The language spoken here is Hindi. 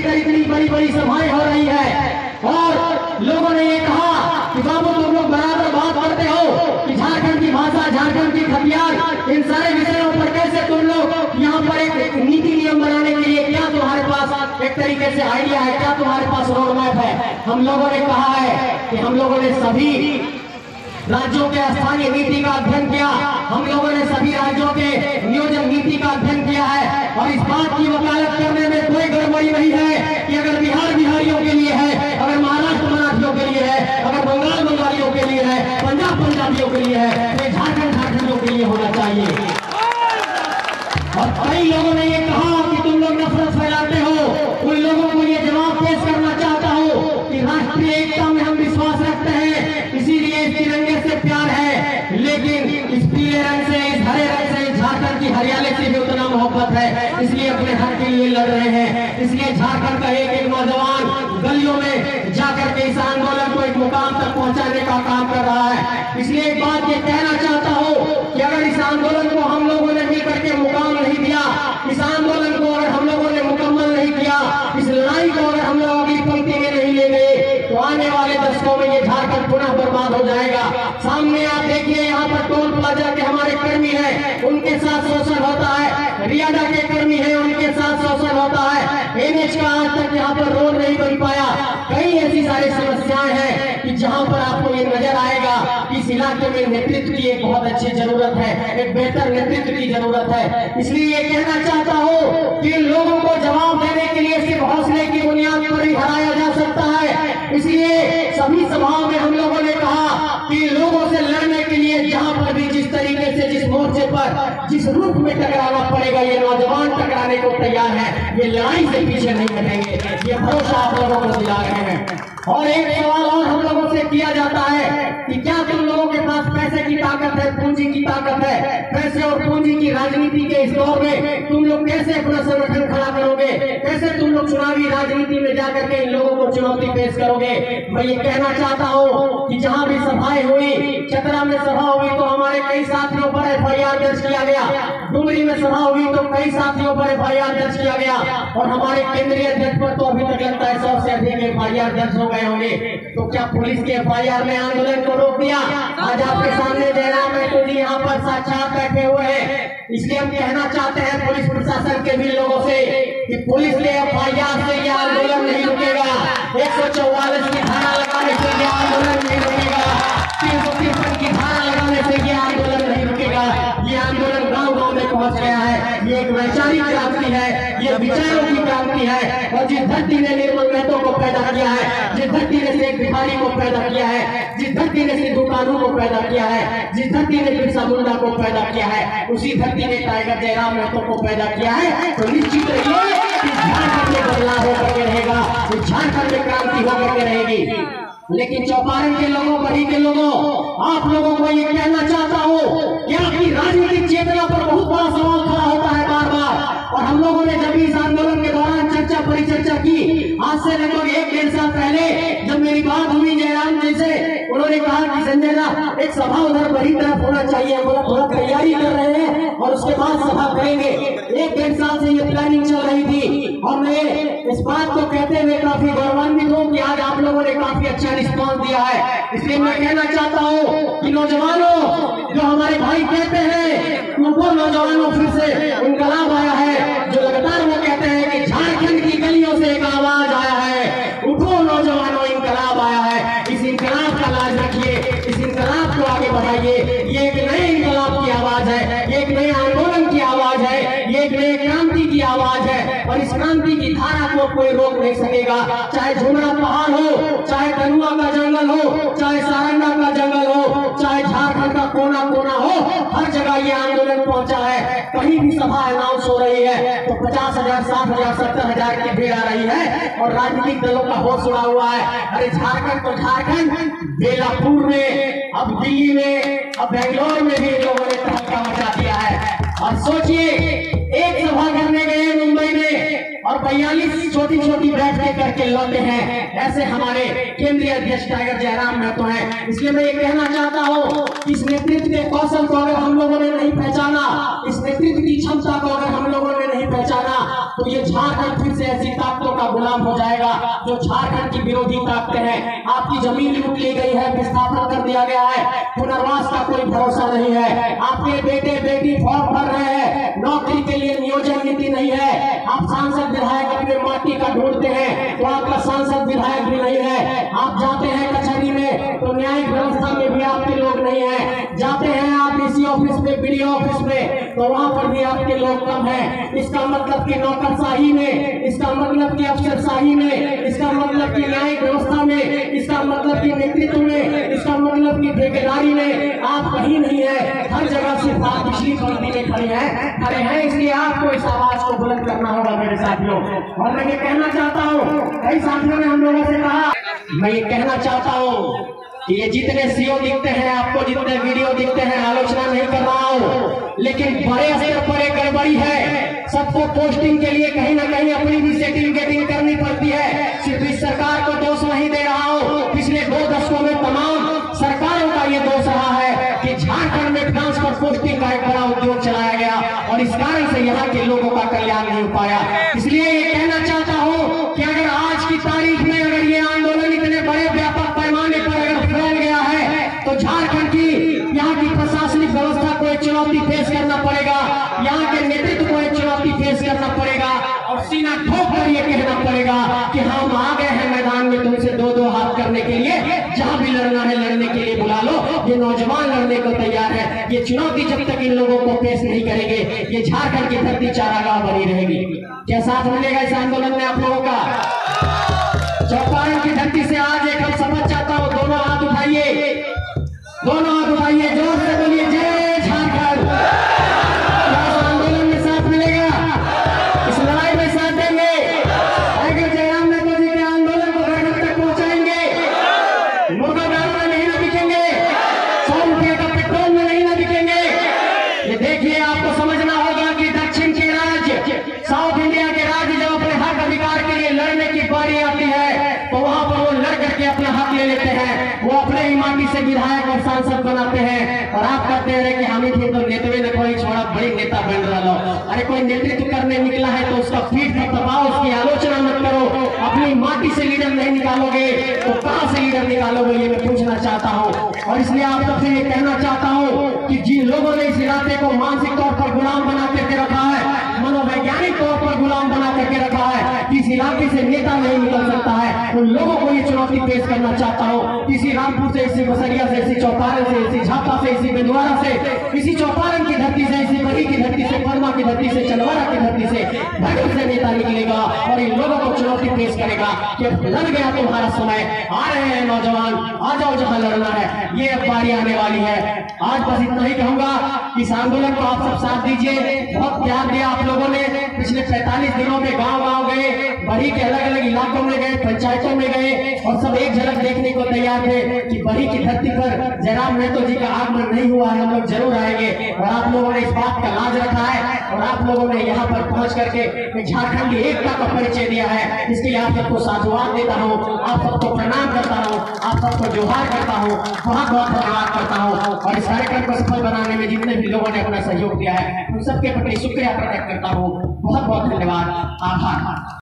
लेकर इतनी बड़ी बड़ी सभाएं हो रही है और लोगों ने ये कहा कि बाबू तुम लोग बराबर बात करते हो कि झारखंड की भाषा, झारखंड की खतियार, इन सारे विषयों पर कैसे तुम लोग यहाँ पर एक नीति नियम बनाने के लिए क्या तुम्हारे पास एक तरीके से आइडिया है, क्या तुम्हारे पास रोड मैप है? हम लोगों ने कहा है कि हम लोगों ने सभी राज्यों के स्थानीय नीति का अध्ययन किया, हम लोगों ने सभी राज्यों के नियोजन नीति का अध्ययन किया है और इस बात की वकालत करने में कोई गड़बड़ी नहीं है कि अगर बिहार बिहारियों के लिए है, अगर महाराष्ट्र मराठियों के लिए है, अगर बंगाल बंगालियों के लिए है, पंजाब पंजाबियों के लिए है, तो झारखंड झारखंडियों के लिए होना चाहिए। और कई लोगों ने ये कहा कि तुम लोग नफरत फैलाते हो, उन लोगों को ये जवाब पेश करना चाहता हूँ कि राष्ट्रीय एकता में हम विश्वास रखते हैं, इसीलिए इस तिरंगे से प्यार है, लेकिन इस पीले रंग से, इस हरे रंग से, इस झारखंड की हरियाली से भी उतना मोहब्बत है, इसलिए अपने हक के लिए लड़ रहे हैं। इसलिए झारखंड का एक एक नौजवान गलियों में जाकर के इस आंदोलन को एक मुकाम तक पहुंचाने का काम कर रहा है। इसलिए एक बात ये कहना चाहता हूँ कि अगर इस आंदोलन को हम लोगों ने मिलकर के मुकाम नहीं दिया, इस आंदोलन को अगर हम लोगों ने मुकम्मल नहीं किया, इस लड़ाई को अगर हम लोग अगली पंक्ति में नहीं ले गए, तो आने वाले दशकों में ये झारखंड पुनः बर्बाद हो जाएगा। सामने आप देखिए, यहाँ पर टोल प्लाजा के हमारे कर्मी हैं, उनके साथ शोषण होता है, रियाडा के कर्मी हैं, उनके साथ शोषण होता है, एनएच का आज तक यहाँ पर रोड नहीं बन पाया। कई ऐसी सारी समस्याएं हैं कि जहाँ पर आपको ये नजर आएगा कि इस इलाके में नेतृत्व की एक बहुत अच्छी जरूरत है, एक बेहतर नेतृत्व की जरूरत है। इसलिए ये कहना चाहता हूँ कि लोगों को जवाब देने के लिए सिर्फ हौसले की बुनियाद पर ही हराया जा सकता है। इसलिए सभी सभाओं में हम लोगों ने कहा कि लोगों से लड़ने के लिए जहां पर भी जिस तरीके से, जिस मोर्चे पर, जिस रूप में टकराना पड़ेगा, ये नौजवान टकराने को तैयार है, ये लड़ाई से पीछे नहीं हटेंगे, ये भरोसा आप लोगों को दिला रहे हैं। और एक सवाल और हम लोगों से किया जाता है कि क्या तुम लोगों के पास पैसे की ताकत है, पूंजी की ताकत है? पैसे और पूंजी की राजनीति के इस दौर में तुम लोग कैसे अपना संगठन खड़ा करोगे? कैसे तुम लोग चुनावी राजनीति में जाकर के इन लोगों को चुनौती पेश करोगे? मैं ये कहना चाहता हूँ कि जहाँ भी सभाएं हुई, चतरा में सभा हुई तो हमारे कई साथियों पर एफआईआर दर्ज किया गया, डुमरी में सभा हुई तो कई साथियों पर एफआईआर दर्ज किया गया, और हमारे केंद्रीय अध्यक्ष पर तो अभी तक लगता है 100 से अधिक एफआईआर दर्ज हो गए होंगे। तो क्या पुलिस के एफआईआर ने आंदोलन को रोक दिया? आज आपके सामने जयराम महतो जी यहाँ पर साक्षात बैठे हुए हैं। इसलिए हम कहना चाहते हैं पुलिस प्रशासन के भी लोगों से कि पुलिस के एफआईआर से यह आंदोलन नहीं रुकेगा, 144 की धारा लगाने से यह आंदोलन नहीं रुकेगा, 353 की धारा लगाने से यह आंदोलन नहीं रुकेगा। ये आंदोलन गांव गांव में पहुंच गया है, ये एक वैचारिक क्रांति है, ये विचारों की क्रांति है। और जिस धरती ने निर्मल महतो को पैदा किया है, जिस धरती ने शेख भिखारी को पैदा किया है, जिस धरती ने सिद्धू कानू को पैदा किया है, जिस धरती ने बिरसा मुंडा को पैदा किया है, उसी धरती ने टाइगर जयराम महतो को पैदा किया है। तो निश्चित रहिए कि झारखंड में बदलाव होकर के रहेगा, झारखंड में क्रांति होकर के रहेगी। लेकिन चौपारण के लोगों, बड़ी के लोगों, आप लोगों को ये कहना चाहता हूँ कि आपकी राजनीतिक चेतना पर बहुत बड़ा सवाल खड़ा होता है बार बार। और हम लोगों ने जब इस आंदोलन के दौरान चर्चा परिचर्चा की, आज से लगभग 1-1.5 साल पहले जब मेरी बात हुई जयराम जी से, उन्होंने कहा कि संजय दा एक सभा उधर बड़ी तरफ होना चाहिए, बोला थोड़ा तैयारी कर रहे हैं और उसके बाद सभा करेंगे। 1-1.5 साल से ये प्लानिंग चल रही थी और मैं इस बात को कहते हुए काफी गौरवान्वित हूँ कि आज आप लोगों ने काफी अच्छा रिस्पॉन्स दिया है। इसलिए मैं कहना चाहता हूँ कि नौजवानों, जो हमारे भाई कहते हैं वो नौजवानों फिर से इनकलाब आया है, जो लगातार वो कहते हैं कि झारखंड की गलियों से एक आवाज आया है, उठो नौजवानों, इनकलाब आया है। इस इनकलाब का लाज रखिए, इस इनकलाब को आगे बढ़ाइए। ये एक नए इनकलाब की आवाज है, ये एक नए आंदोलन की आवाज है, ये एक नए क्रांति की आवाज है, और इस क्रांति की धारा को कोई रोक नहीं सकेगा। चाहे झुमरा पहाड़ हो, चाहे कनुआ का जंगल हो, चाहे सारंगा का जंगल हो, चाहे झारखंड का कोना कोना हो, हर जगह ये आंदोलन पहुंचा है। कहीं भी सभा अनाउंस हो रही है तो 50,000, 60,000, 70,000 की भीड़ आ रही है और राजनीतिक दलों का होश उड़ा हुआ है। अरे झारखंड तो झारखंड, बेलापुर में, अब दिल्ली में, अब बेंगलोर में भी लोगों ने तहलका मचा दिया है। और सोचिए, एक सभा करने गए मुंबई में, और 42 छोटी छोटी बैठकें करके लौटे हैं। ऐसे हमारे केंद्रीय अध्यक्ष टाइगर जयराम महतो हैं। इसलिए मैं ये कहना चाहता हूँ कि इस नेतृत्व के कौशल को अगर हम लोगों ने नहीं पहचाना, इस नेतृत्व की क्षमता को अगर हम लोगों ने नहीं पहचाना, तो ये झारखंड फिर से ऐसी ताकतों का गुलाम हो जाएगा जो झारखंड की विरोधी ताकतें हैं। आपकी जमीन लूट ली गई है, विस्थापन कर दिया गया है, पुनर्वास का कोई भरोसा नहीं है। आपके बेटे बेटी फॉर्म भर रहे हैं, नौकरी के लिए नियोजन नीति नहीं है। आप सांसद विधायक अपने माटी का ढूंढते हैं तो आपका सांसद विधायक भी नहीं है। आप जाते हैं कचहरी में तो न्यायिक व्यवस्था में भी आपके लोग नहीं है। जाते हैं आप इसी ऑफिस में, बीडीओ ऑफिस में, तो वहां पर भी आपके लोग कम है। इसका मतलब कि नौकरशाही में, इसका मतलब कि अफसरशाही में, इसका मतलब कि न्यायिक व्यवस्था में, इसका मतलब कि नेतृत्व में, इसका मतलब कि ठेकेदारी में आप कहीं नहीं है। हर जगह सिर्फ आप पिछली पंक्ति में खड़े हैं। इसलिए आपको इस आवाज को बुलंद करना होगा मेरे साथियों। और मैं ये कहना चाहता हूँ, कई साथियों ने हम लोगों से कहा, मैं ये कहना चाहता हूँ कि ये जितने सीओ दिखते हैं, आपको जितने वीडियो दिखते हैं, आलोचना नहीं कर रहा हूँ, लेकिन बड़े स्तर पर एक गड़बड़ी है। सबको पोस्टिंग के लिए कहीं ना कहीं अपनी भी सेटिंग गेटिंग करनी पड़ती है। सिर्फ इस सरकार को दोष नहीं दे रहा हूँ, पिछले 2 दशकों में तमाम सरकारों का ये दोष रहा है कि झारखंड में ट्रांसफर पोस्टिंग का एक बड़ा उद्योग चलाया गया और इस कारण से यहाँ के लोगों का कल्याण नहीं हो पाया। इसलिए ये कहना चाहता हूँ कि अगर आज की तारीख में अगर ये आंदोलन इतने बड़े व्यापक पैमाने पर अगर फैल गया है तो झारखंड की यहाँ की प्रशासनिक व्यवस्था को एक चुनौती फेस करना पड़ेगा, यहाँ के नेतृत्व को एक चुनौती फेस करना पड़ेगा और सीना ठोक कर ये कहना पड़ेगा कि हम आ गए हैं मैदान में तुमसे 2-2 हाथ करने के लिए। जहां भी लड़ना है लड़ने के लिए बुला लो, ये नौजवान लड़ने को तैयार है। ये चुनौती जब तक इन लोगों को पेश नहीं करेंगे, ये झारखंड की धरती चारागाह बनी रहेगी। क्या साथ मिलेगा इस आंदोलन में आप लोगों का? चौपारण की धरती से आज एक हम समझ चाहता हूँ, दोनों हाथ उठाइए, दोनों हाथ उठाइए, जोर से बोलिए जय झारखंड। आंदोलन में साथ मिलेगा, इस लड़ाई में साथ देंगे, टाइगर जयराम महतो जी के आंदोलन को घर तक पहुंचाएंगे। मुर्गा दारू में नहीं ना बिकेंगे, 100 रुपये का पेट्रोल में नहीं ना बिकेंगे। ये देखिए, आपको समझना होगा कि दक्षिण के राज्य, साउथ इंडिया के राज्य जब अपने हक अधिकार के लिए लड़ने की बारी आती है तो वहां पर वो लड़ करके अपना हक ले लेते हैं, वो अपने ही माटी से विधायक और सांसद बनाते हैं। और आप कहते हैं कि हम ही तो नेतवे ने कोई छोड़ा बड़ी नेता बन रहा लो। अरे कोई नेतृत्व करने निकला है तो उसका पीठ पर दबाओ, उसकी आलोचना मत करो। अपनी माटी से लीडर नहीं निकालोगे तो कहां से लीडर निकालोगे, ये मैं पूछना चाहता हूँ। और इसलिए आप सबसे ये कहना चाहता हूँ कि जिन लोगों ने इस इलाके को मानसिक तौर पर गुलाम बना करके रखा है, मनोवैज्ञानिक तौर पर गुलाम बना करके रखा है, इस इलाके से नेता नहीं निकल सकता है, उन लोगों को ये चुनौती पेश करना चाहता हूँ। इसी रामपुर से, इसी बसरिया से, इसी चौपारण से, इसी झापा से, इसी बिंदवारा से, इसी चौपारण की धरती से, इसी बड़ी की धरती से, परमा की धरती से, चंदवारा की धरती से भगत से नेता निकलेगा और इन लोगों को चुनौती पेश करेगा कि लड़ गया तुम्हारा समय, आ रहे हैं नौजवान, आ जाओ जहां लड़ना है, ये अब बारी आने वाली है। आज बस इतना ही कहूंगा, इस आंदोलन को आप सब साथ दीजिए। बहुत प्यार दिया आप लोगों ने, पिछले 45 दिनों में गांव-गांव गए, बड़ी के अलग-अलग इलाकों में गए, पंचायतों में गए और सब एक झलक देखने को तैयार थे कि बड़ी की धरती पर जयराम महतो जी का आगमन नहीं हुआ है, हम लोग जरूर आएंगे। और आप लोगों ने इस बात का लाज रखा है और आप लोगों ने यहाँ पर पहुंच करके झारखंड की एकता का परिचय दिया है। इसके लिए आप सबको साधुवाद देता हूँ, आप सबको प्रणाम करता हूँ, आप सबको जोहार करता हूँ, बहुत बहुत धन्यवाद करता हूँ। और इस कार्यक्रम को सफल बनाने में जितने भी लोगों ने अपना सहयोग दिया है उन सबके प्रति शुक्रिया प्रकट करता हूँ। बहुत बहुत धन्यवाद, आभार।